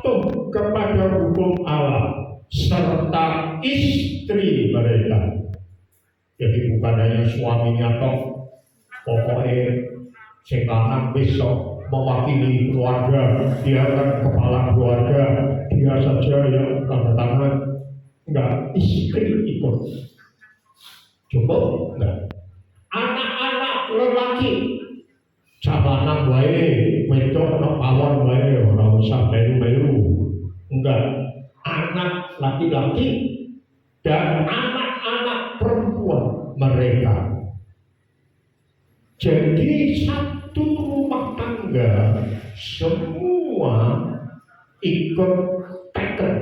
patuh kepada hukum Allah serta istri mereka. Jadi bukan hanya suaminya toh, pokoknya sing lanang besok mewakili keluarga, dia kan kepala keluarga, dia saja yang tanda tangan. Enggak, istri ikut. Cukup? Enggak. Anak-anak lelaki sama anak wae, wedok no pawon wae, ora usah melu-melu. Enggak. Anak laki-laki dan anak-anak perempuan mereka. Jadi satu rumah tangga semua ikut teken.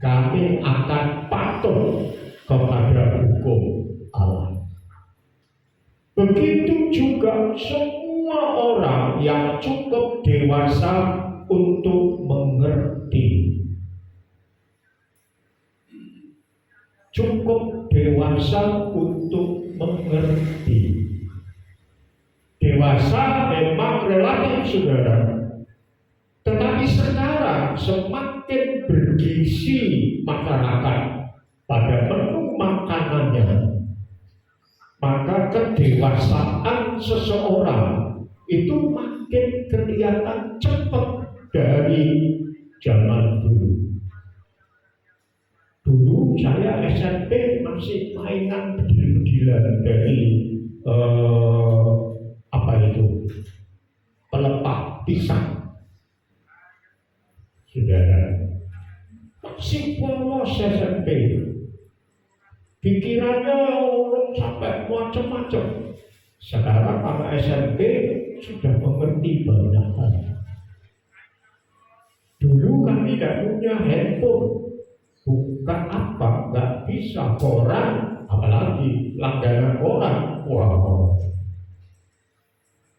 Kami akan patuh kepada hukum Allah. Begitu juga semua orang yang cukup dewasa untuk mengerti. Cukup dewasa untuk mengerti. Dewasa memang relatif, saudara. Tetapi sekarang semakin bergizi masyarakat pada menu makanannya, maka kedewasaan seseorang itu makin kelihatan cepat dari zaman dulu. Dulu saya SMP masih mainan bedil-bedilan dari pelepah pisang. Saudara, masih polos SMP. Pikirannya urung sampai macam-macam. Sekarang anak SMP sudah mengerti banyak hal. Dulu kami tidak punya handphone. Bukan apa, nggak bisa koran, apalagi langganan koran. Wow.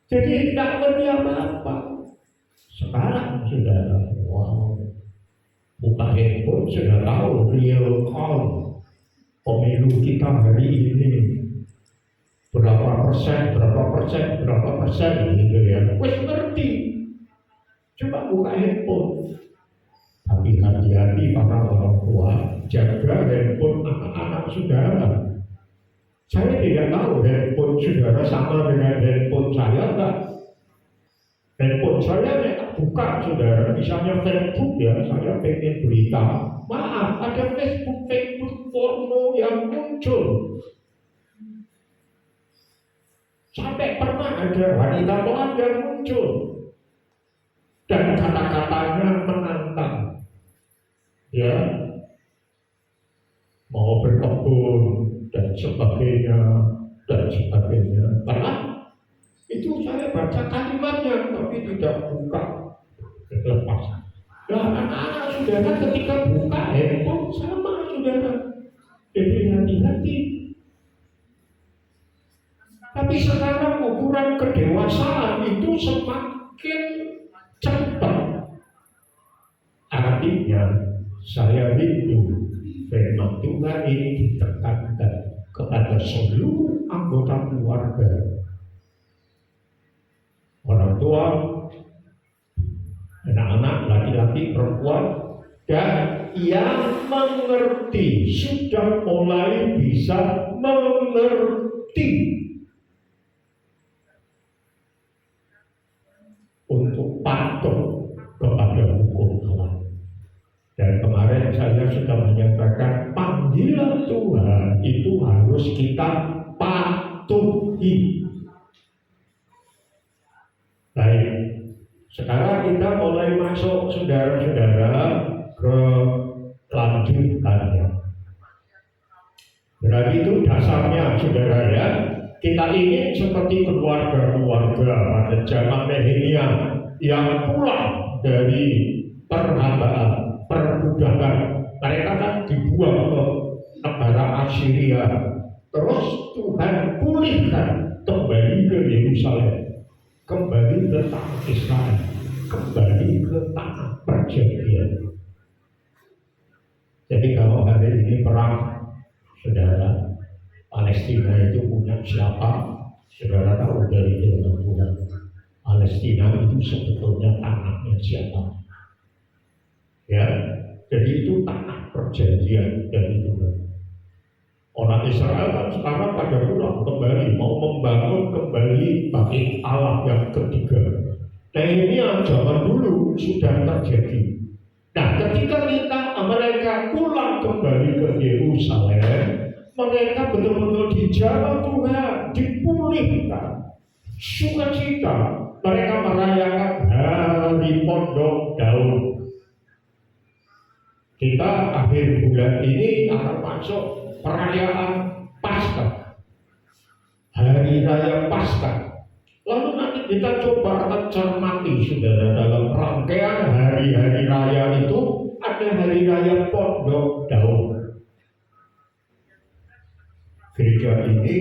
Jadi tidak ngerti apa-apa. Sekarang sudah, wow, buka handphone sudah tahu real count pemilu kita hari ini berapa persen gitu ya. Wes ngerti. Coba buka handphone. Tapi hati-hati para orang tua, jaga handphone anak-anak saudara. Saya tidak tahu handphone saudara sama dengan handphone saya enggak. Handphone saya buka saudara, misalnya Facebook ya, saya pengen berita. Maaf, ada Facebook porno yang muncul. Sampai pernah ada wanita telanjang muncul. Dan kata-katanya menantang. Ya, mau berkebun dan sebagainya. Karena itu saya baca kalimatnya, tapi tidak buka lepas. Nah, anak-anak saudara ketika buka handphone sama saudara. Jadi hati-hati. Tapi sekarang ukuran kedewasaan itu semakin cepat. Artinya saya rindu firman Tuhan ini ditekankan kepada seluruh anggota keluarga, orang tua, anak-anak, laki-laki, perempuan, dan yang mengerti, sudah mulai bisa mengerti untuk patuh kepada hukum Allah. Dan kemarin saya sudah menyatakan panggilan Tuhan itu harus kita patuhi. Baik, sekarang kita mulai masuk saudara-saudara ke lanjutannya. Berarti itu dasarnya saudara ya. Kita ingin seperti keluarga-keluarga pada zaman Nehemia yang pulang dari perhambaan, perbudakan. Mereka kan dibuang ke negara Assyria. Terus Tuhan pulihkan kembali ke Yerusalem, kembali ke tanah Israel, kembali ke tanah perjanjian. Jadi kalau hari ini perang, saudara, Palestina itu punya siapa? Saudara tahu dari firman Tuhan. Palestina itu sebetulnya tanahnya siapa? Jadi itu tanah perjanjian dari Tuhan. Orang Israel kan sekarang pada pulang kembali, mau membangun kembali bait Allah yang ketiga. Nah ini yang zaman dulu sudah terjadi. Nah ketika mereka pulang kembali ke Yerusalem, mereka betul-betul dijaga Tuhan, dipulihkan, sukacita. Mereka merayakan hari pondok daun. Kita akhir bulan ini akan masuk perayaan Paskah, Hari Raya Paskah. Lalu nanti kita coba akan cermati, saudara, dalam rangkaian hari-hari raya itu ada Hari Raya Pondok Daun. Gereja ini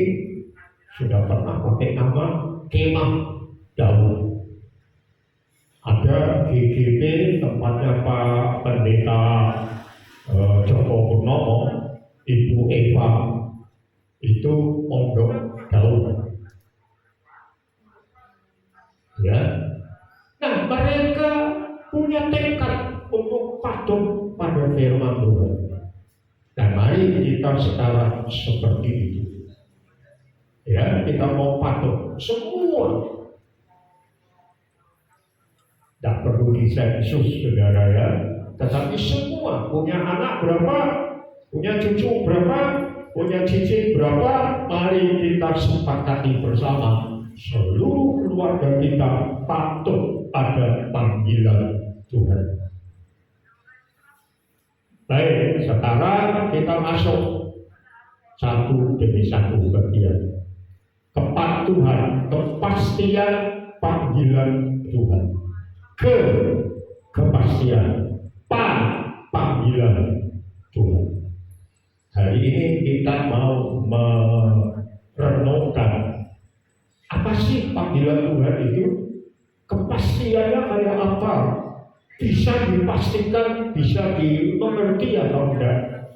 sudah pernah pakai nama Kemah Daun. Ada GGP, tempatnya Pak Pendeta Joko Purnomo, Ibu Eva, itu Pondok Daun. Ya, nah mereka punya tekad untuk patuh pada firman Tuhan. Dan mari kita sekarang seperti itu. Ya, kita mau patuh semua. Tidak perlu disensus, saudara ya. Tetapi semua punya anak berapa, punya cucu berapa, punya cicit berapa, mari kita sepakati bersama seluruh keluarga kita patuh pada panggilan Tuhan. Baik, sekarang kita masuk satu demi satu bagian. Kepatuhan, kepastian panggilan Tuhan. Kepastian panggilan Tuhan. Hari ini kita mau merenungkan apa sih panggilan Tuhan itu? Kepastiannya kayak apa? Bisa dipastikan, bisa dimengerti atau enggak?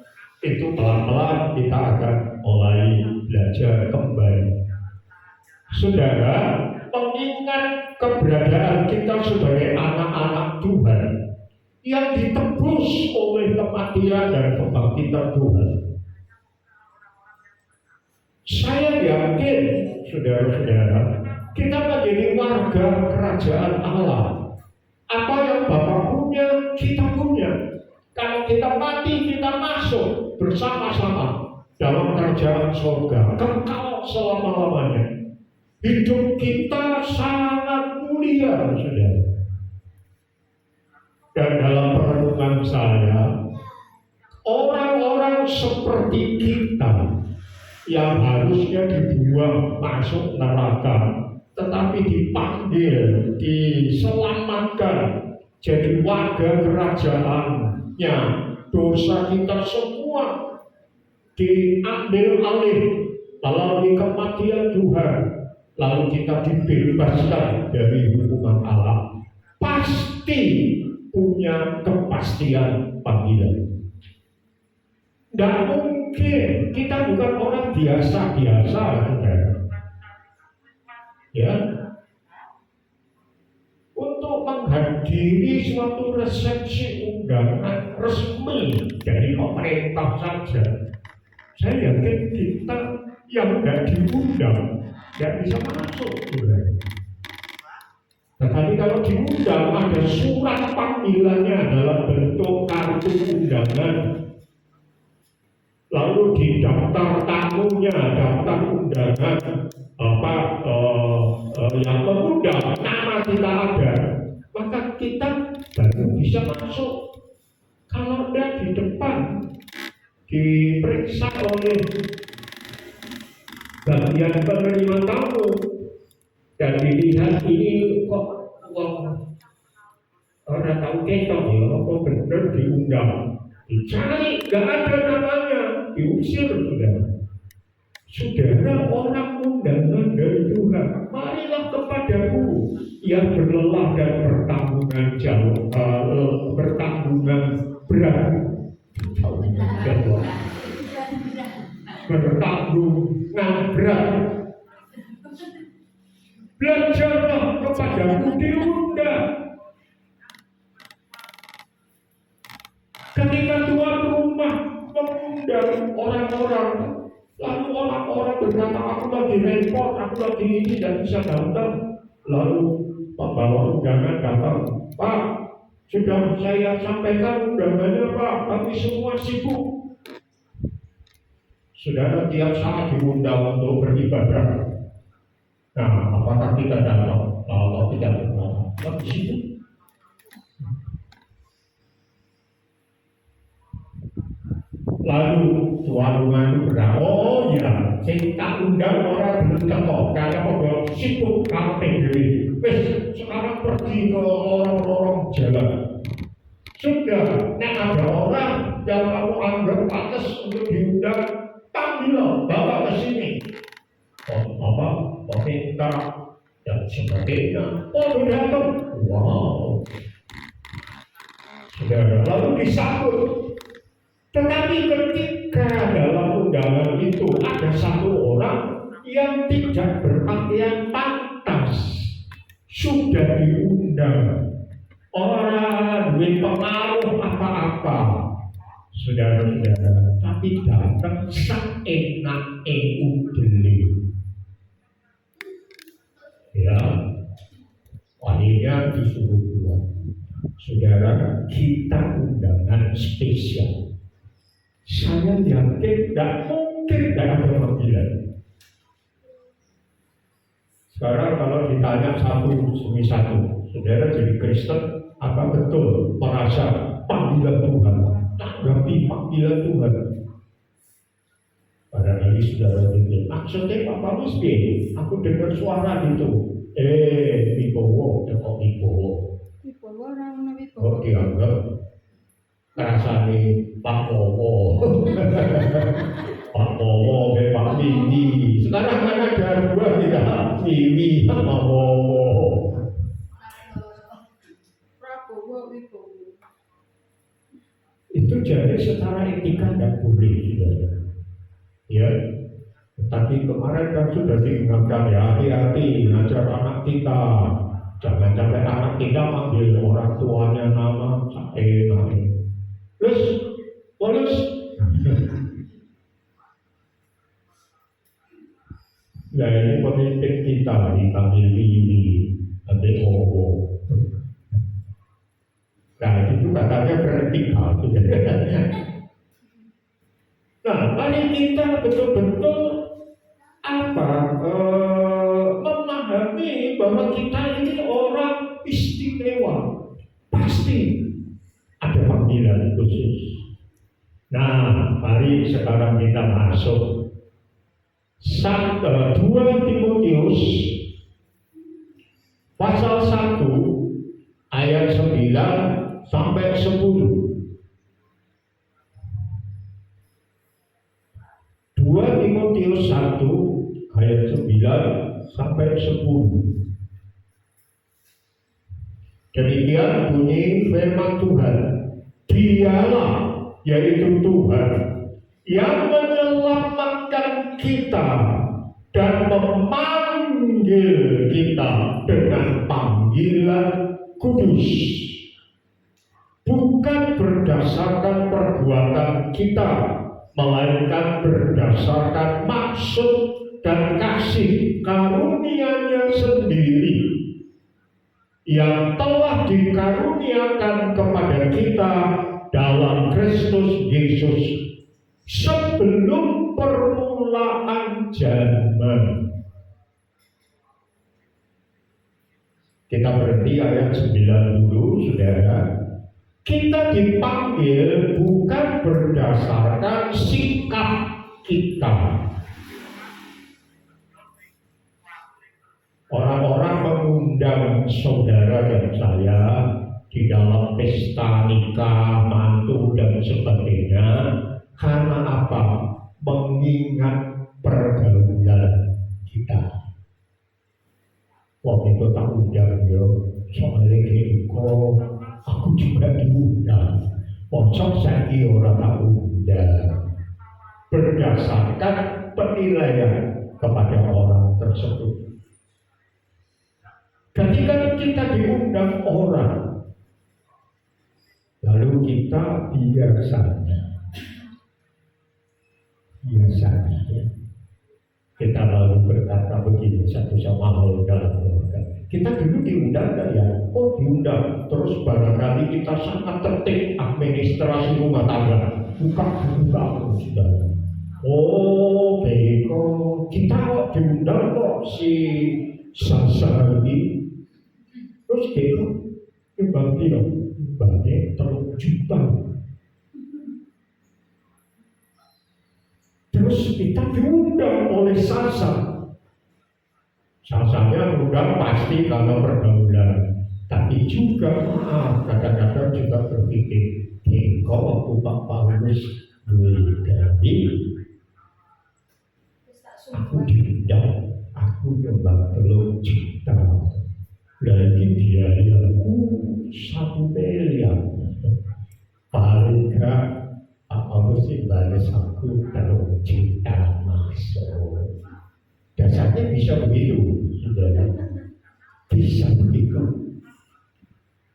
Itu pelan-pelan kita akan mulai belajar kembali. Saudara, mengingat keberadaan kita sebagai anak-anak Tuhan yang ditebus oleh kematian dan kebangkitan Tuhan. Saya yakin, saudara-saudara, kita menjadi warga kerajaan Allah. Apa yang Bapa punya, kita punya. Kalau kita mati, kita masuk bersama-sama dalam kerajaan surga, kekal selama-lamanya. Hidup kita sangat mulia, saudara. Dan dalam perenungan saya, orang-orang seperti kita yang harusnya dibuang masuk neraka, tetapi dipanggil, diselamatkan, jadi warga kerajaannya. Dosa kita semua diambil alih melalui kematian Tuhan. Lalu kita dibebaskan dari hukuman Allah. Pasti punya kepastian panggilan. Tidak mungkin, kita bukan orang biasa-biasa, saudara. Ya, untuk menghadiri suatu resepsi undangan resmi dari pemerintah saja, saya yakin kita yang tidak diundang tidak bisa masuk, saudara. Tetapi kalau diundang ada surat panggilannya dalam bentuk kartu undangan, lalu di daftar tamunya, daftar undangan yang mengundang nama kita ada, maka kita baru bisa masuk. Kalau tidak di depan diperiksa oleh bagian penerima tamu dan dilihat ini kok orang tahu ketok ya, kok benar diundang, dicari nggak ada namanya, diusir sudah. Saudara, orang undangan dari Tuhan, marilah kepadaku yang berlelah dan bertanggungan jauh, bertanggungan berat, bertanggungan berat. Belajarlah kepadaku, diundang. Ketika tuan rumah mengundang orang-orang, lalu orang-orang berkata, aku lagi repot, aku lagi ini dan bisa datang. Lalu pembawa undangan datang, Pak, sudah saya sampaikan undangannya Pak, tapi semua sibuk. Saudara tiap saat diundang untuk beribadah. Nah, apakah kita datang? Kalau tidak datang, tapi sibuk. Lalu tuan rumah itu berkata, oh ya, saya tak undang orang belum teko, karena mau sibuk kampung diri. Wes, sekarang pergi ke lorong-lorong jalan. Sudah, nek ada orang yang kamu anggap pantas untuk diundang, panggil, bawa ke sini. Peminta dan sebagainya. Oh, datang. Wow. Sudah, lalu disambut. Tetapi ketika dalam undangan itu ada satu orang yang tidak berpakaian pantas, sudah diundang, orang duit pengaruh apa-apa, saudara-saudara, tapi datang seenak udele. Ya, akhirnya disuruh buat, saudara, kita undangan spesial. Saya yakin tidak mungkin tidak ada panggilan. Sekarang kalau ditanya satu demi satu, saudara jadi Kristen, apa betul merasa panggilan Tuhan? Tanggapi panggilan Tuhan. Barangkali saudara itu, maksudnya Pak Paulus aku dengar suara gitu. Wibowo, kok Wibowo? Wibowo orang Wibowo. Oh, dianggap rasane Pak Momo. Pak Momo ke Pak Wiwi. Sekarang kan ada dua tidak, Wiwi sama Momo. Prabowo Wibowo. Itu jadi secara etika tidak boleh, ya. Tapi kemarin kan sudah diingatkan ya, hati-hati ngajar anak kita. Jangan sampai anak kita manggil orang tuanya nama enak. Polus, nah ini pemimpin kita dipanggil Wiwi, nanti Owo. Nah itu katanya vertikal. Nah, mari kita betul-betul memahami bahwa kita ini orang istimewa, pasti ada panggilan khusus. Nah, mari sekarang kita masuk 2 Timotius pasal 1 ayat 9 sampai 10. 2 Timotius 1 ayat 9 sampai 10. Demikian bunyi firman Tuhan. Dialah, yaitu Tuhan, yang menyelamatkan kita dan memanggil kita dengan panggilan kudus, bukan berdasarkan perbuatan kita, melainkan berdasarkan maksud dan kasih karunia-Nya sendiri yang telah dikaruniakan kepada kita dalam Kristus Yesus sebelum permulaan zaman. Kita berhenti ayat 9 dulu, saudara. Kita dipanggil bukan berdasarkan sikap kita. Orang-orang mengundang saudara dan saya di dalam pesta nikah, mantu dan sebagainya karena apa? Mengingat pergaulan kita. Waktu itu tak undang ya, soalnya kok aku juga diundang. Pocok saya orang tak undang. Berdasarkan penilaian kepada orang tersebut. Ketika kita diundang orang, Lalu kita biasanya kita lalu berkata begini satu sama lain dalam keluarga. Kita dulu diundang gak ya? Oh diundang. Terus barangkali kita sangat tertib administrasi rumah tangga. Buka sudah. Oh beko kita kok diundang kok si Sasa ini. Terus beko Bang Tino banyak 3 juta. Terus kita diundang oleh Sasa. Sasanya undang pasti karena pergaulan. Tapi juga kadang-kadang juga berpikir, kok waktu Pak Paulus dari aku diundang, aku nyumbang 3 juta. Lagi biayaku 1 miliar. Paling gak Pak Paulus balas aku 3 juta masuk. Dasarnya bisa begitu, saudara. Bisa begitu.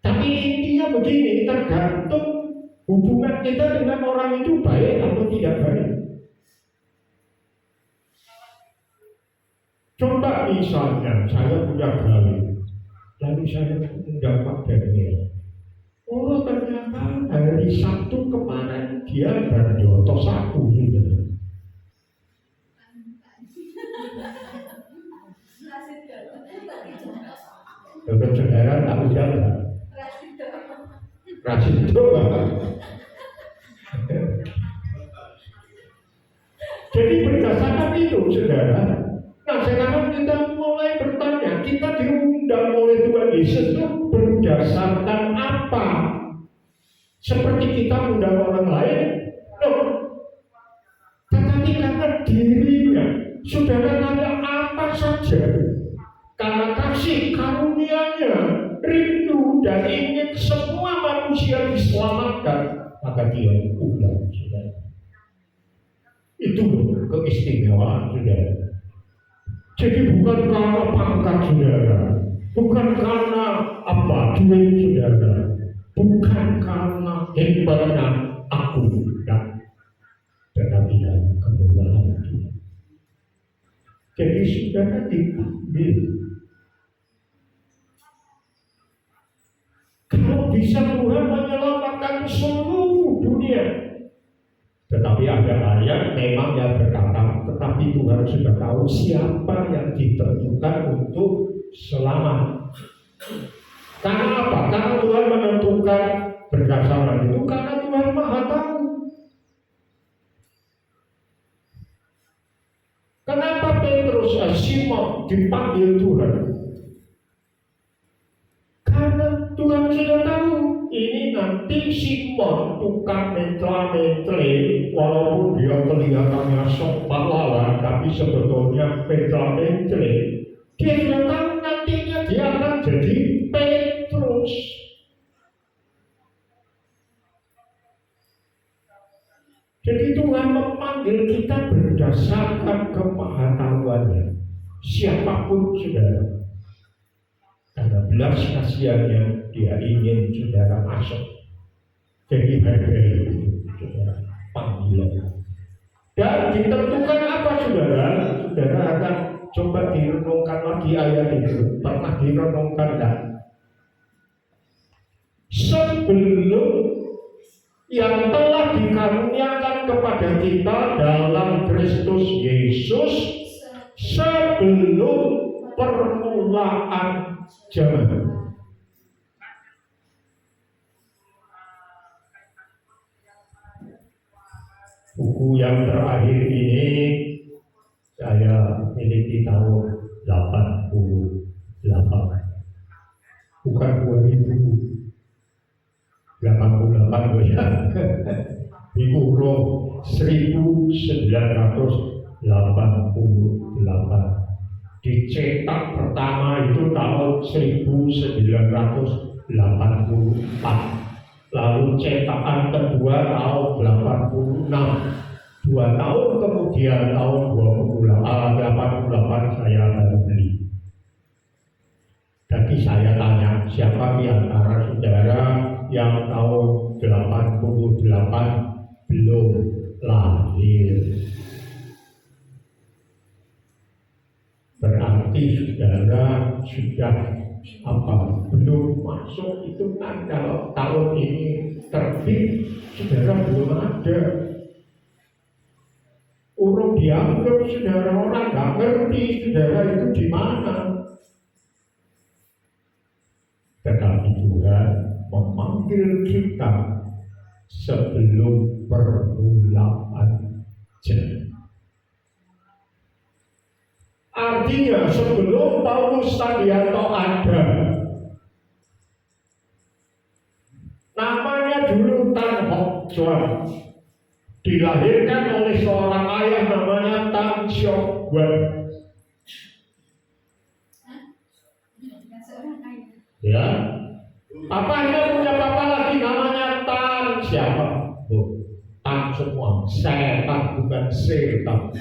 Tapi intinya begini, tergantung hubungan kita dengan orang itu baik atau tidak baik. Coba misalnya saya punya gawe, lalu saya undang Pak Daniel. Oh ternyata hari Sabtu kemarin dia berjotos aku gitu. Dokter saudara tahu siapa? Rasido. Jadi berdasarkan itu saudara. Nah sekarang kita mulai bertanya, kita diundang oleh Tuhan Yesus itu berdasarkan apa? Seperti kita undang orang lain? Loh. Tetapi karena dirinya, saudara tanya apa saja. Karena kasih karunia-Nya rindu dan ingin semua manusia diselamatkan, maka dia undang saudara. Itu keistimewaan saudara. Jadi bukan karena pangkat saudara, bukan karena apa duit saudara, bukan karena hebatnya aku dan tetapi karena kemurahan Tuhan. Jadi saudara dipanggil. Kalau bisa Tuhan menyelamatkan seluruh dunia. Tetapi ada ayat memang yang berkata, tetapi Tuhan sudah tahu siapa yang ditentukan untuk selamat. Karena apa? Karena Tuhan menentukan berdasarkan itu karena Tuhan Maha Tahu. Kenapa Petrus Simon dipanggil Tuhan? Karena Tuhan sudah tahu ini nanti Simon tukang mentra-mentre, walaupun dia kelihatannya sok pahlawan, tapi sebetulnya mentra-mentre. Dia sudah tahu nantinya dia akan jadi Petrus. Jadi Tuhan memanggil kita berdasarkan kemahatauannya. Siapapun saudara. Karena belas kasihannya dia ingin saudara masuk. Jadi hargai itu saudara panggilan. Dan ditentukan apa saudara? Saudara akan coba direnungkan lagi ayat itu. Pernah direnungkan kan? Sebelum yang telah dikaruniakan kepada kita dalam Kristus Yesus sebelum permulaan zaman. Buku yang terakhir ini saya miliki tahun 88, bukan 2088 ya. Dikurung 1988. Dicetak pertama itu tahun 1984. Lalu cetakan kedua tahun 86. 2 tahun kemudian tahun 88 saya baru beli. Jadi saya tanya siapa di antara saudara yang tahun belum lahir. Berarti saudara sudah belum masuk hitungan. Kalau tahun ini terbit, saudara belum ada. Urung dianggap saudara, orang nggak ngerti saudara itu di mana. Tetapi Tuhan memanggil kita sebelum permulaan zaman. Artinya sebelum Paulus Tandianto ada, namanya dulu Tan Hock Chuan, dilahirkan oleh seorang ayah namanya Tan Siok Wan. Ya, papanya punya papa lagi namanya Tan siapa? Tan semua, setan bukan setan.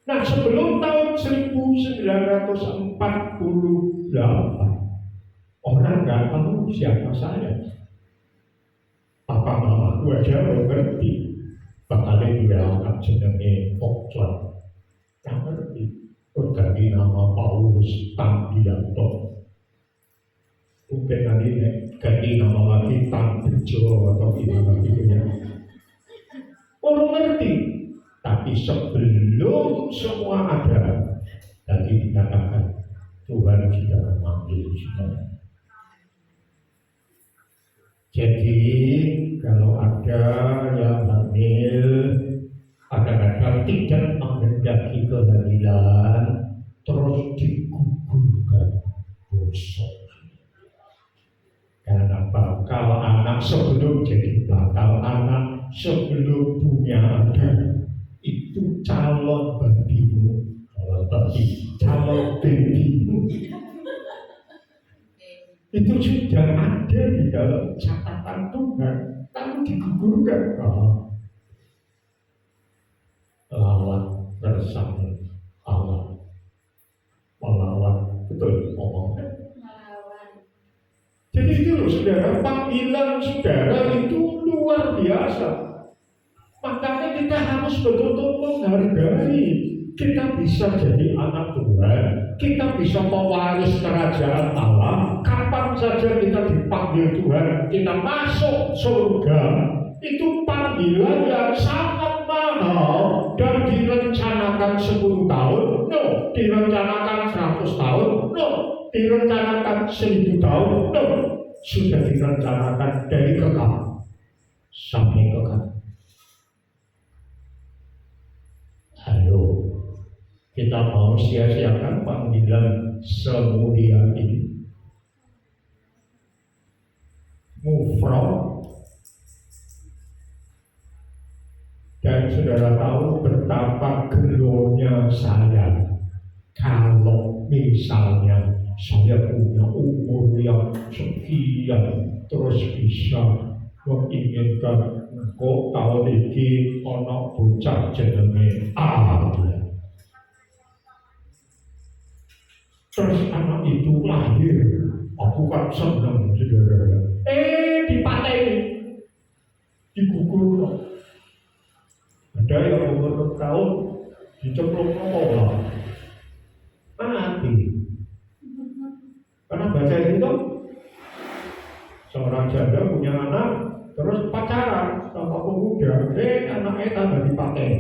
Nah, sebelum tahun 1948, orang nggak tahu siapa saya. Papa mama gua aja ngerti. Bakal dia anak jenenge Hock Chuan. Nggak ngerti. Ganti nama Paulus Tandianto. Mungkin nanti ganti nama lagi Tan Bejo atau gimana gitu ya. Orang ngerti. Tapi sebelum semua ada, tadi dikatakan Tuhan sudah memanggil kita. Jadi kalau ada yang hamil, kadang-kadang tidak menghendaki kehamilan, terus digugurkan dosa. Karena bakal anak sebelum jadi bakal anak, sebelum punya ada, itu calon babimu, calon babimu. Itu sudah ada di dalam catatan Tuhan, lalu digugurkan. Lawan bersama Allah, melawan, betul ngomongnya. Jadi itu loh saudara, panggilan saudara itu luar biasa. Makanya kita harus betul-betul menghargai. Kita bisa jadi anak Tuhan, kita bisa mewaris kerajaan Allah. Kapan saja kita dipanggil Tuhan, kita masuk surga. Itu panggilan yang sangat mahal dan direncanakan 10 tahun, no. Direncanakan 100 tahun, no. Direncanakan 1000 tahun, no. Sudah direncanakan dari kekal sampai kekal. Ayo, kita mau sia-siakan panggilan semulia ini? Move from. Dan saudara tahu betapa gelonya saya kalau misalnya saya punya umur yang sekian terus bisa menginginkan kok tahun ini ono bocah jenenge A. Terus anak itu lahir, aku kan senang saudara. Dipateni, digugur. Ada yang umur tahun diceplok lah, mati. Karena baca itu seorang janda punya anak, terus pacaran sama pemuda, anaknya tambah dipakai.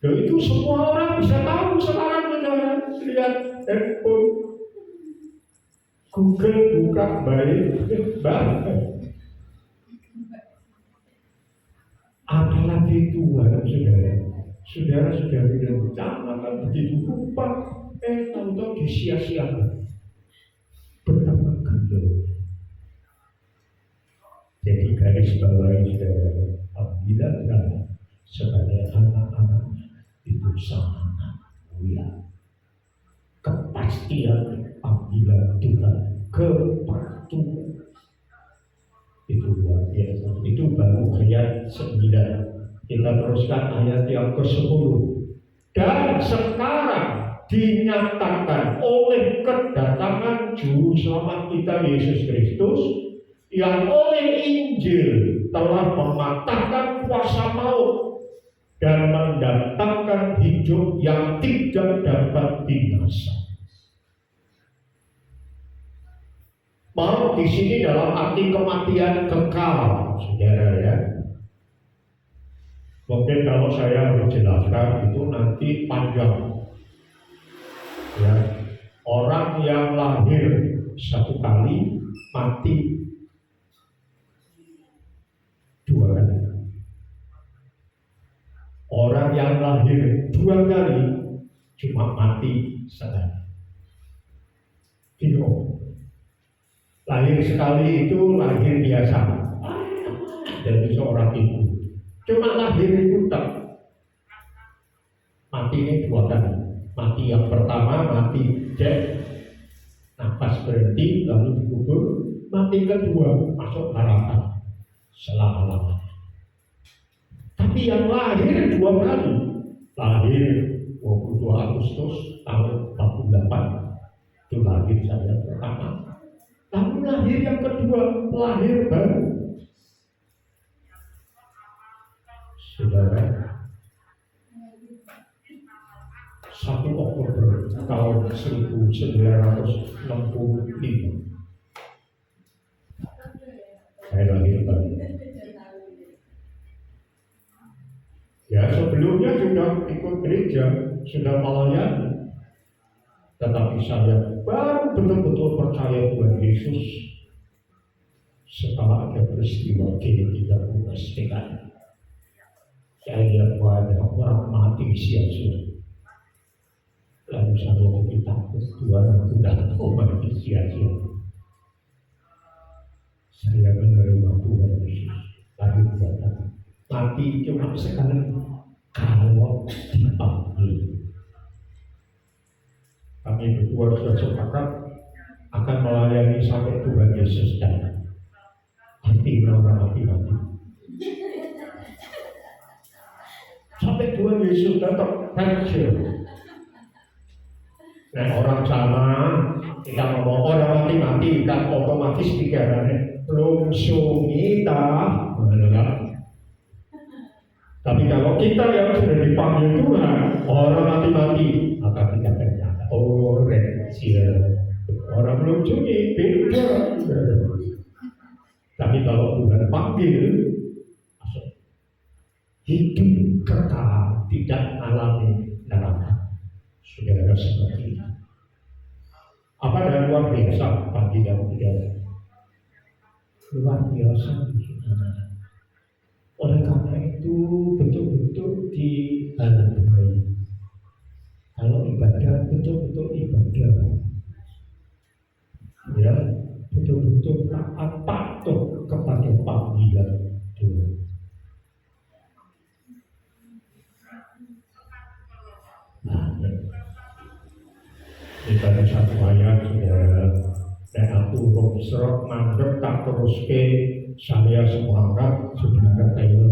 Dan itu semua orang bisa tahu sekarang, lihat handphone, Google buka baik, apalagi Tuhan saudara-saudari dan jangan begitu rupa, tahu-tahu disia-siakan. Betapa gelo. Jadi garis bawahi saudara, panggilan kami sebagai anak-anak itu sangat mulia. Kepastian panggilan Tuhan, kepatuhan itu luar biasa. Itu baru ayat 9. Kita teruskan ayat yang ke-10. Dan sekarang dinyatakan oleh kedatangan Juru Selamat kita Yesus Kristus, yang oleh Injil telah mematahkan kuasa maut dan mendatangkan hidup yang tidak dapat binasa. Maut di sini dalam arti kematian kekal, saudara ya. Mungkin kalau saya harus jelaskan itu nanti panjang. Ya, orang yang lahir satu kali mati dua kali. Orang yang lahir dua kali cuma mati sekali. Bingung. Lahir sekali itu lahir biasa dari seorang ibu. Cuma lahir itu tak matinya dua kali. Mati yang pertama mati death, nafas berhenti lalu dikubur. Mati kedua masuk neraka selama-lamanya. Tapi yang lahir dua kali, lahir 22 Agustus tahun 48 itu lahir saya pertama. Lalu lahir yang kedua, lahir baru. Saudara, 1 Oktober tahun 1965 saya lahir baru. Ya, sebelumnya sudah ikut gereja, sudah melayani, tetapi saya baru betul-betul percaya Tuhan Yesus setelah ada peristiwa G30 SPKI. Saya lihat banyak orang mati sia-sia. Lalu saya jadi takut, Tuhan sudah mati sia-sia. Saya menerima Tuhan Yesus. Lalu berkata, mati cuma sekali kalau dipanggil. Kami berdua sudah sepakat akan melayani sampai Tuhan Yesus datang. Hati orang mati-mati. Sampai Tuhan Yesus datang, pensiun. Nah, orang sana kita ngomong orang mati-mati kan otomatis pikirannya lungsungi tak, tapi kalau kita yang sudah dipanggil Tuhan, orang mati-mati, maka kita berkata, oh kecil, orang melunjungi beda. Tapi kalau Tuhan panggil, hidup kekal, tidak alami neraka. Saudara seperti ini. Apa dan luar biasa panggilan saudara? Luar biasa, saudara. Oleh karena itu betul-betul dihargai. Kalau ibadah betul-betul ibadah, ya betul-betul taat patuh kepada panggilan Tuhan. Nah, ini tadi satu ayat saudara, dan aku serok mandek tak terus ke saya semangat sebenarnya Taylor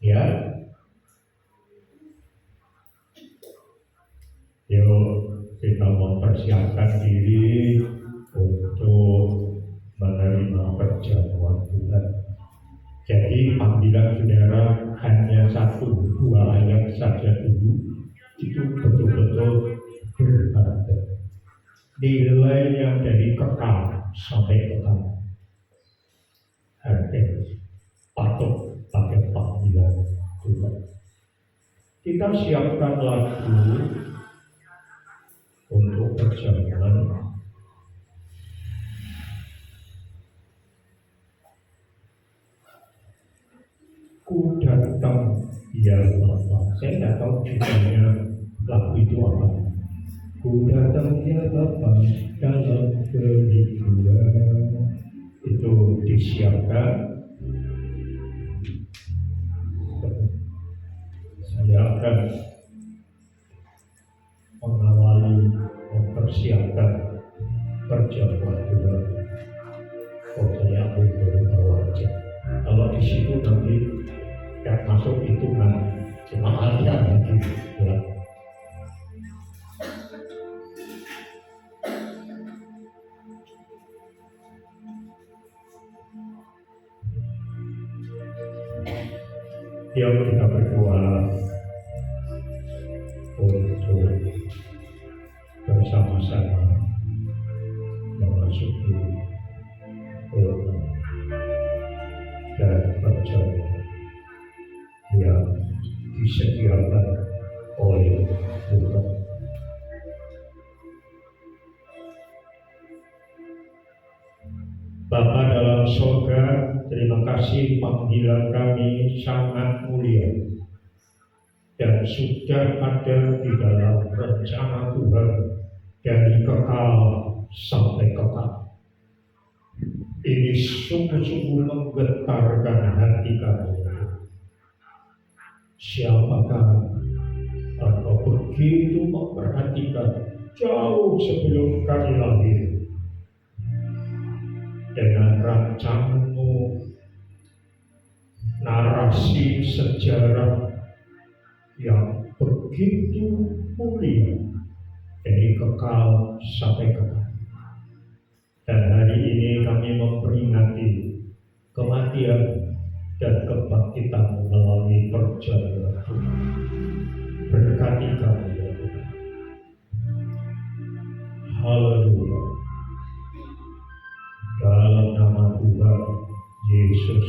ya. Yuk kita mempersiapkan diri untuk menerima perjamuan Tuhan. Jadi panggilan saudara hanya 1-2 ayat saja dulu, itu betul-betul berharga. Nilainya dari kekal sampai kekal. Harga patut pakai panggilan Tuhan. Kita siapkan lagu untuk perjamuan. Ku datang ya Bapa. Saya tidak tahu judulnya lagu itu apa. Ku datang ya Bapa dalam kerinduan. Itu disiapkan. Saya akan mengawali mempersiapkan perjamuan Tuhan. Saya ambil dari bawah aja. Kalau di situ nanti masuk hitungan jemaat yang lagi ya. Yuk kita berdoa untuk bersama-sama memasuki doa dan percaya yang disediakan oleh Tuhan. Bapa dalam surga, terima kasih panggilan kami sangat mulia dan sudah ada di dalam rencana Tuhan dari kekal sampai kekal. Ini sungguh-sungguh menggetarkan hati kami. Siapakah Engkau begitu memperhatikan jauh sebelum kami lahir, dengan rancanganmu, narasi sejarah yang begitu mulia dari kekal sampai kekal. Dan hari ini kami memperingati kematian dan kebangkitan melalui perjalanan Tuhan. Berkati kami ya Tuhan. Haleluya. Dalam nama Tuhan Yesus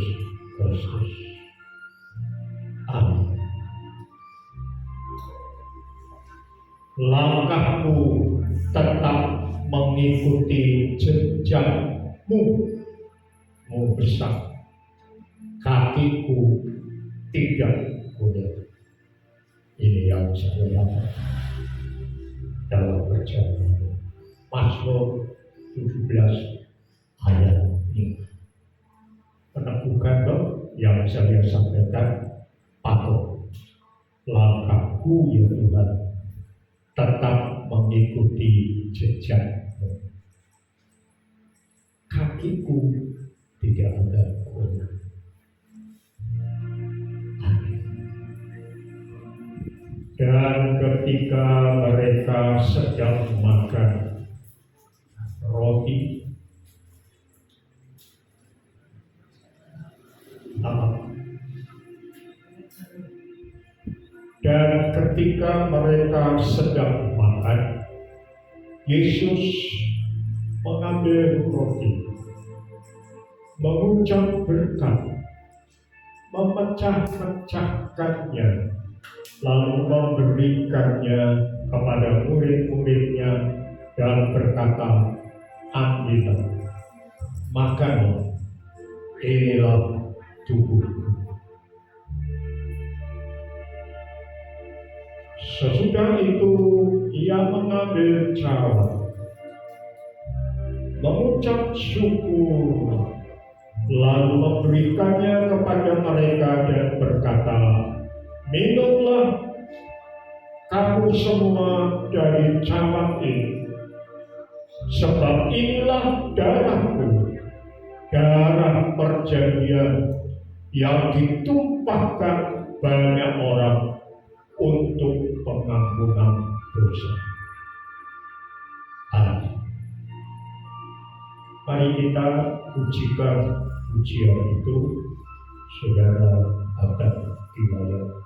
Kristus. Amin. Langkahku tetap mengikuti jejakmu, mu besar. Kakiku tidak goyah. Ini yang saya lakukan dalam perjalanan. Mazmur 17 ayat ini meneguhkan yang saya sampaikan patut. Langkahku ya Tuhan tetap mengikuti jejakmu. Kakiku tidak ada goyah. Dan ketika mereka sedang makan roti, dan ketika mereka sedang makan, Yesus mengambil roti, mengucap berkat, memecah-mecahkannya, lalu memberikannya kepada murid-muridnya dan berkata, ambillah, makanlah, inilah tubuhku. Sesudah itu ia mengambil cawan, mengucap syukur, lalu memberikannya kepada mereka dan berkata, minumlah kamu semua dari cawan ini, sebab inilah darahku, darah perjanjian yang ditumpahkan banyak orang untuk pengampunan dosa. Amin. Mari kita pujikan pujian itu, saudara akan dilayani.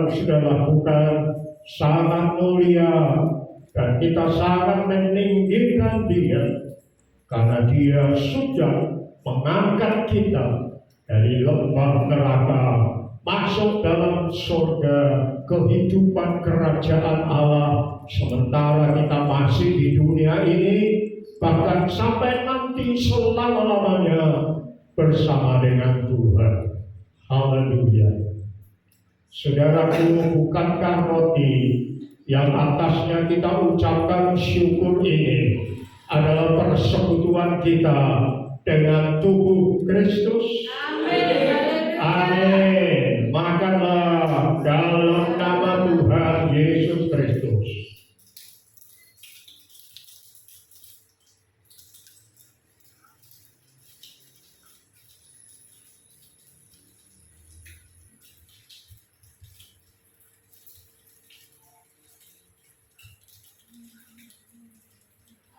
Tuhan sudah lakukan sangat mulia, dan kita sangat meninggikan Dia karena Dia sudah mengangkat kita dari lembah neraka masuk dalam surga kehidupan kerajaan Allah. Sementara kita masih di dunia ini, bahkan sampai nanti selama-lamanya bersama dengan Tuhan. Haleluya. Saudaraku, bukankah roti yang atasnya kita ucapkan syukur ini adalah persekutuan kita dengan tubuh Kristus? Amin. Amin. Makanlah dalam nama Tuhan Yesus Kristus.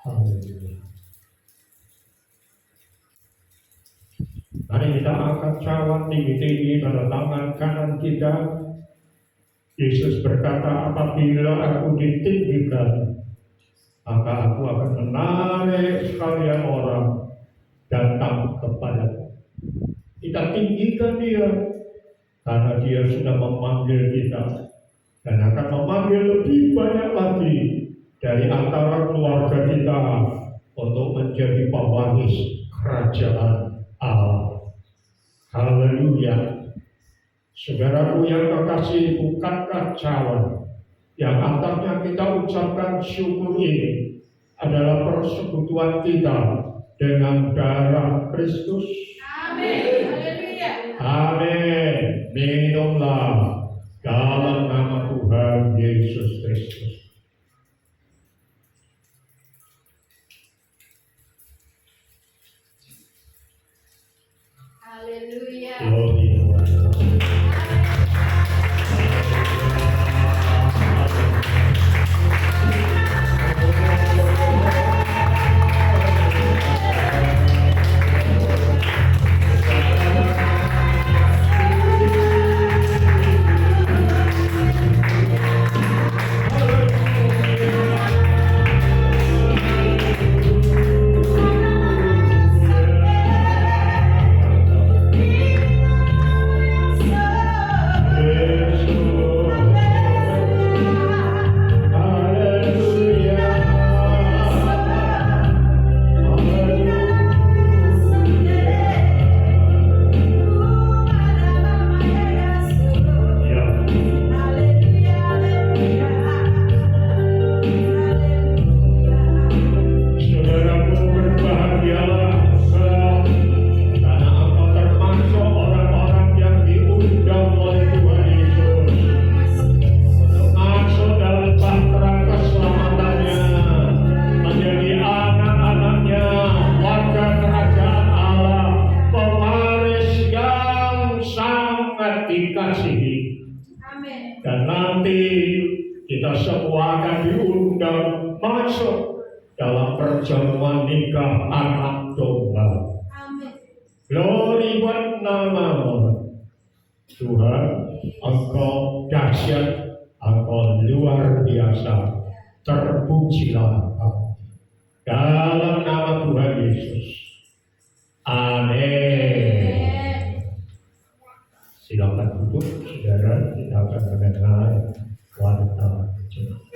Haleluya. Mari kita angkat cawan tinggi-tinggi pada tangan kanan kita. Yesus berkata, apabila aku ditinggikan, maka aku akan menarik sekalian orang datang kepadaku. Kita tinggikan Dia, karena Dia sudah memanggil kita, dan akan memanggil lebih banyak lagi dari antara keluarga kita untuk menjadi pewaris kerajaan Allah. Haleluya. Saudaraku yang terkasih, bukankah cawan yang atasnya kita ucapkan syukur ini adalah persekutuan kita dengan darah Kristus? Amin. Haleluya. Amin. Minumlah dalam nama Tuhan Yesus Kristus. Haleluya. Glory to God. Dan nanti kita semua akan diundang masuk dalam perjamuan nikah anak domba. Amin. Glory buat nama-Mu. Tuhan, Engkau dahsyat, Engkau luar biasa. Terpujilah Engkau. Dalam nama Tuhan Yesus. Amin. Silakan duduk, saudara. Kita akan mendengar warta jemaat.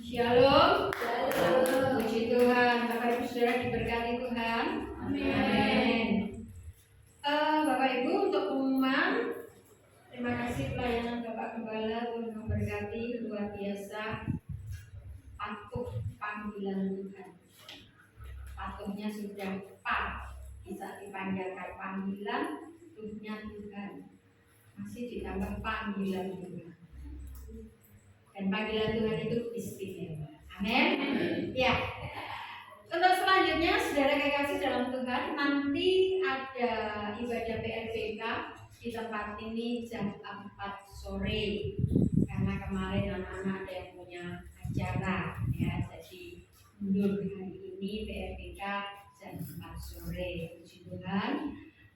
Shalom. Puji Tuhan. Bapak Ibu Saudara diberkati Tuhan. Amin. Bapak Ibu, untuk pengumuman, terima kasih pelayanan Bapak Gembala Tuhan memberkati, luar biasa. Patuh panggilan Tuhan. Patuhnya sudah pas, bisa dipanjangkan panggilan, tuhnya Tuhan. Masih ditambah panggilan Tuhan. Dan panggilan Tuhan itu istimewa. Amin. Ya. Untuk selanjutnya, saudara kekasih dalam Tuhan, nanti ada ibadah PRPK di tempat ini jam 4 sore. Karena kemarin anak-anak ada yang punya acara, ya, jadi mundur hari ini PRPK jam sore. Puji Tuhan.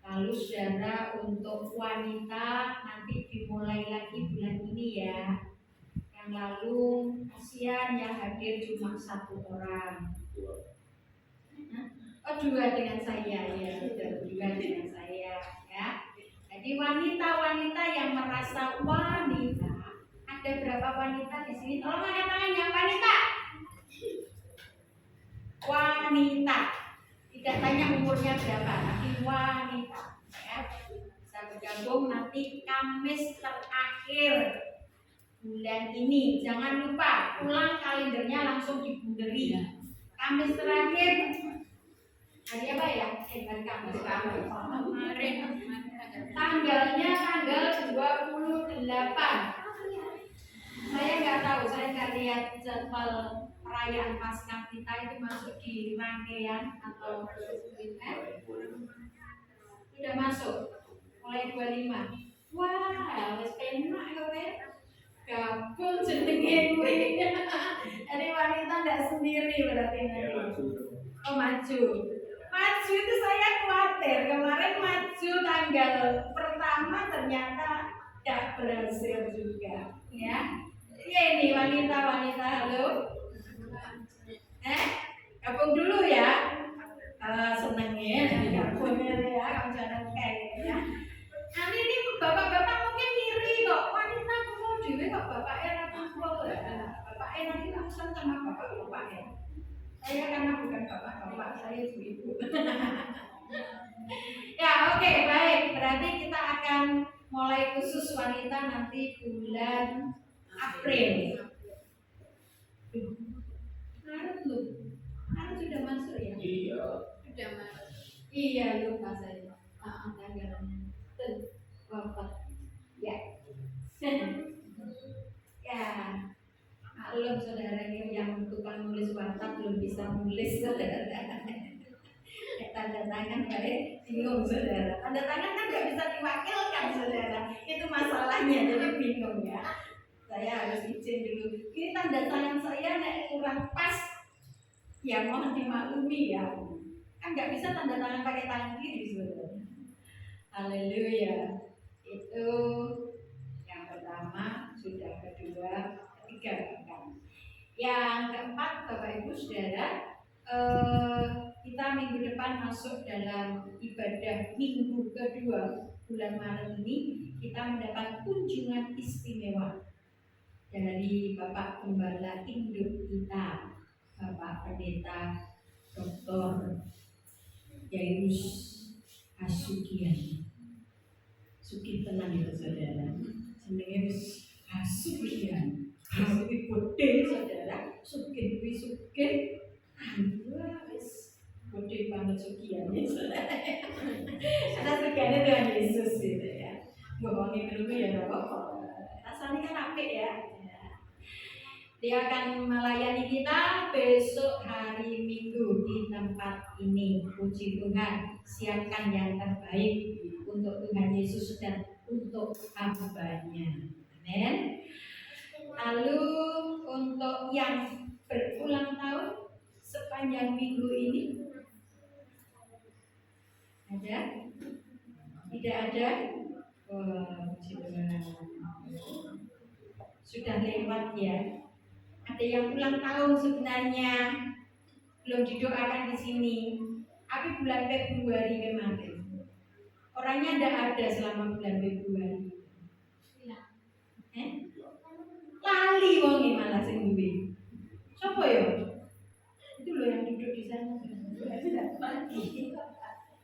Lalu saudara untuk wanita nanti dimulai lagi bulan ini ya. Yang lalu kasihan yang hadir cuma 1 orang. Oh 2 dengan saya ya, sudah 2 dengan saya ya. Jadi wanita-wanita yang merasa wanita, ada berapa wanita di sini? Tolong angkat tangannya wanita. Wanita. Tidak tanya umurnya berapa, tapi wanita. Ya. Bisa bergabung nanti Kamis terakhir bulan ini. Jangan lupa ulang kalendernya langsung dibunderi. Kamis terakhir hari apa ya? Hari Kamis kemarin. Tanggalnya tanggal 28. Saya nggak tahu, saya nggak lihat jadwal perayaan Paskah kita itu masuk di rangkaian atau sudah masuk mulai 25. Wah, wis penak kowe. Gabung jenenge kowe. Jadi wanita nggak sendiri berarti nanti. Oh maju. Maju itu saya khawatir. Kemarin maju tanggal pertama ternyata nggak berhasil juga. Ya. Ya ini wanita-wanita, halo. Gabung dulu ya. Seneng ya, gabungnya ya, kamu jangan kayak ya. Nanti ini bapak-bapak mungkin ngiri kok, wanita kumpul dewe kok bapaknya ratang kumpul ya. Bapaknya nanti langsung sama bapak-bapak ya. Saya karena bukan bapak-bapak, saya ibu-ibu. Ya oke, baik, berarti kita akan mulai khusus wanita nanti bulan April. Maret loh. Maret sudah masuk ya? Iya. Sudah masuk. Iya lupa saya. Tanggalnya. Bapak. Ya. Ya. Maklum saudara yang tukang nulis WhatsApp belum bisa nulis saudara. Tanda tangan baik bingung saudara. Tanda tangan kan nggak bisa diwakilkan saudara. Itu masalahnya jadi bingung ya. Saya harus izin dulu. Ini tanda tangan saya nek kurang pas. Ya mohon dimaklumi ya. Kan nggak bisa tanda tangan pakai tangan kiri saudara. Haleluya. Itu yang pertama, sudah kedua, ketiga bahkan. Yang keempat Bapak Ibu Saudara, kita minggu depan masuk dalam ibadah minggu kedua bulan Maret ini. Kita mendapat kunjungan istimewa dari Bapak Gembala Induk kita, Bapak Pendeta Dr. Yairus Asukian. Suki tenang itu saudara. Senengnya wis Asukian. Asuki gede saudara. Suki wah wis gede banget Sukian ya saudara. Karena Sukiannya Tuhan Yesus gitu ya. Bohongin dulu ya nggak apa-apa. Rasanya kan apik ya. Dia akan melayani kita besok hari Minggu di tempat ini. Puji Tuhan, siapkan yang terbaik untuk Tuhan Yesus dan untuk hamba-Nya. Amin. Lalu untuk yang berulang tahun sepanjang minggu ini ada? Tidak ada? Puji Tuhan. Sudah lewat ya. Ada yang ulang tahun sebenarnya belum didoakan di sini. Tapi bulan Februari kemarin. Orangnya tidak ada selama bulan Februari. Lali wonge malah sing duwe. Sopo ya? Itu loh yang duduk di sana.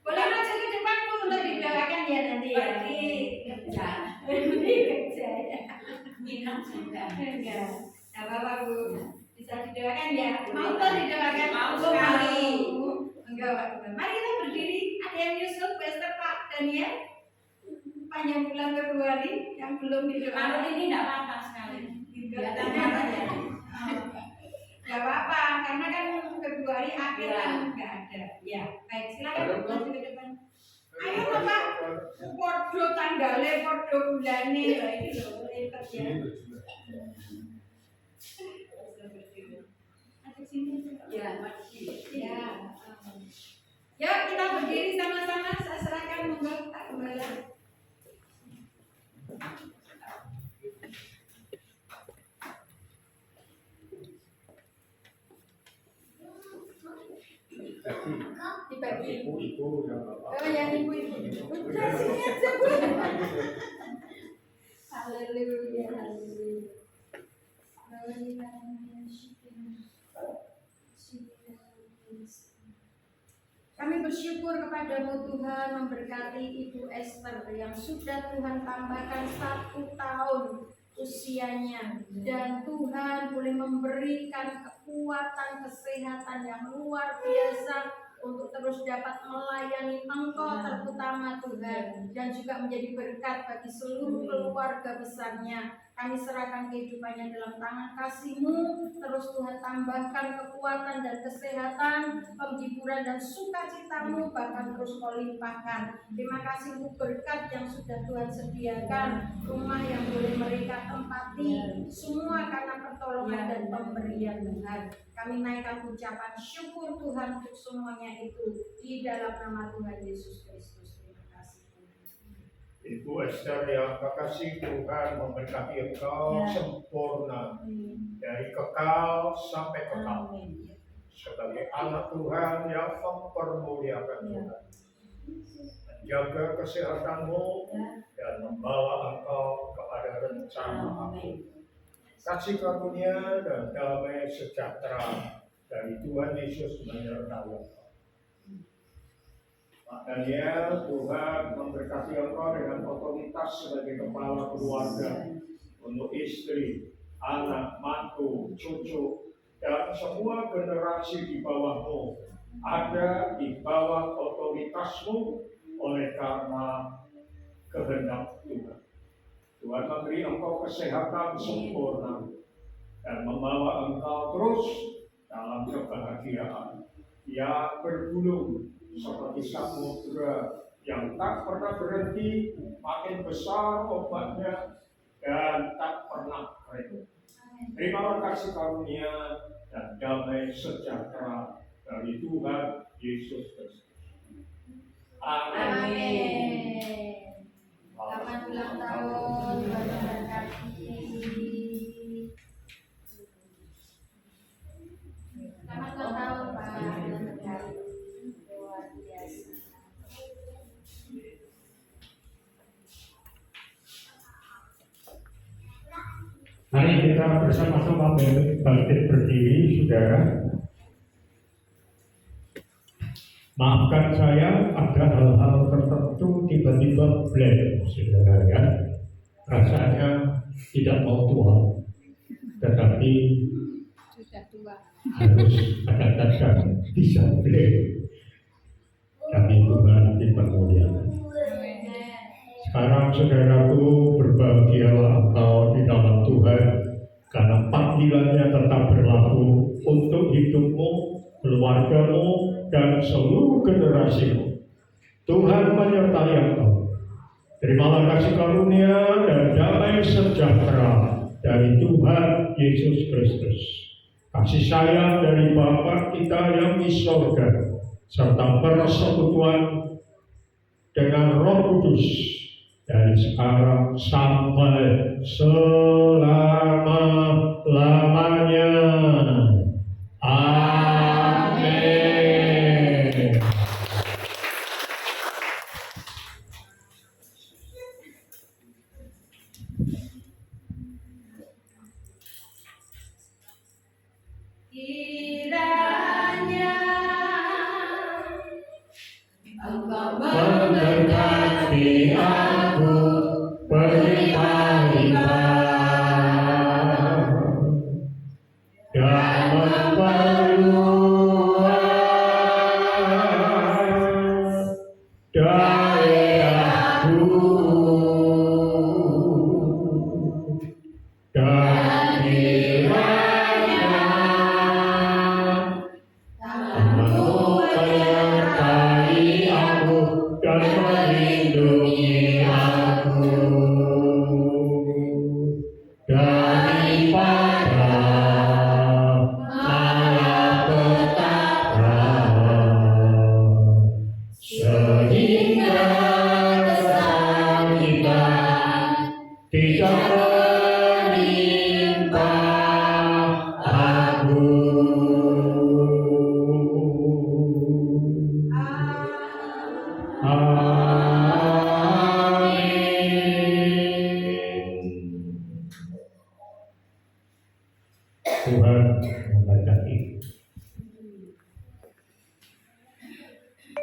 Boleh maju ke depan Bu untuk didoakan ya nanti ya. Kerja. Kerja. Minum sudah. Enggak. Nah, Bapak Bu, bisa didoakan ya? Mau tuh didoakan? Mau sekali. Enggak, mari kita berdiri. Ada yang nyusul Pastor Pak Daniel panjang bulan Februari yang belum didoakan. Kalau ini tidak apa-apa sekali. Biarkan aja. Enggak apa-apa, karena kan Februari akhir kan enggak ada. Ya, baik silakan maju ke depan. Ayo Bapak, podo tanggalnya, podo bulannya, ini loh, repot ya. Ya, ya. Yuk kita berdiri sama-sama, saya serahkan monggo Pak Gembala. Dibagi. Ibu-ibu yang bapak. Oh yang ibu-ibu. Udah sini aja Bu. Haleluya, haleluya. Kami bersyukur kepadamu Tuhan, memberkati Ibu Esther yang sudah Tuhan tambahkan 1 tahun usianya, dan Tuhan boleh memberikan kekuatan kesehatan yang luar biasa untuk terus dapat melayani Engkau terutama Tuhan, dan juga menjadi berkat bagi seluruh keluarga besarnya. Kami serahkan kehidupannya dalam tangan kasih-Mu. Terus Tuhan tambahkan kekuatan dan kesehatan, penghiburan dan sukacita-Mu, bahkan terus Kau limpahkan. Terima kasih untuk berkat yang sudah Tuhan sediakan, rumah yang boleh mereka tempati, semua karena pertolongan dan pemberian Tuhan. Kami naikkan ucapan syukur Tuhan untuk semuanya itu di dalam nama Tuhan Yesus Kristus. Ibu Esther yang kekasih Tuhan memberkati engkau sempurna dari kekal sampai kekal sebagai anak Tuhan yang mempermuliakan Tuhan, menjaga kesehatanmu dan membawa engkau kepada rencana aku. Kasih karunia dan damai sejahtera dari Tuhan Yesus menyertai engkau. Makanya Tuhan memberkati engkau dengan otoritas sebagai kepala keluarga untuk istri, anak, mantu, cucu, dan semua generasi di bawahmu ada di bawah otoritasmu oleh karena kehendak Tuhan. Tuhan memberi engkau kesehatan sempurna dan membawa engkau terus dalam kebahagiaan yang bergulung seperti samudra yang tak pernah berhenti, makin besar obatnya dan tak pernah kering. Terima kasih karunia dan damai sejahtera dari Tuhan Yesus Kristus. Amin. Selamat ulang tahun, Tuhan memberkati. Selamat ulang tahun Pak. Luar biasa. Mari kita bersama-sama bangkit berdiri, saudara. Maafkan saya, ada hal-hal tertentu tiba-tiba blank, saudara ya. Rasanya tidak mau tua, tetapi Sudah tua. harus ada tanda bisa blank. Tapi Tuhan dipermuliakan. Sekarang saudaraku, berbahagialah engkau di dalam Tuhan, karena panggilannya tetap berlaku untuk hidupmu, keluargamu, dan seluruh generasimu. Tuhan menyertai engkau. Terimalah kasih karunia dan damai sejahtera dari Tuhan Yesus Kristus, kasih sayang dari Bapa kita yang di surga, serta persekutuan dengan Roh Kudus dari sekarang sampai selama-lamanya. Amin. Kiranya Engkau Memberkati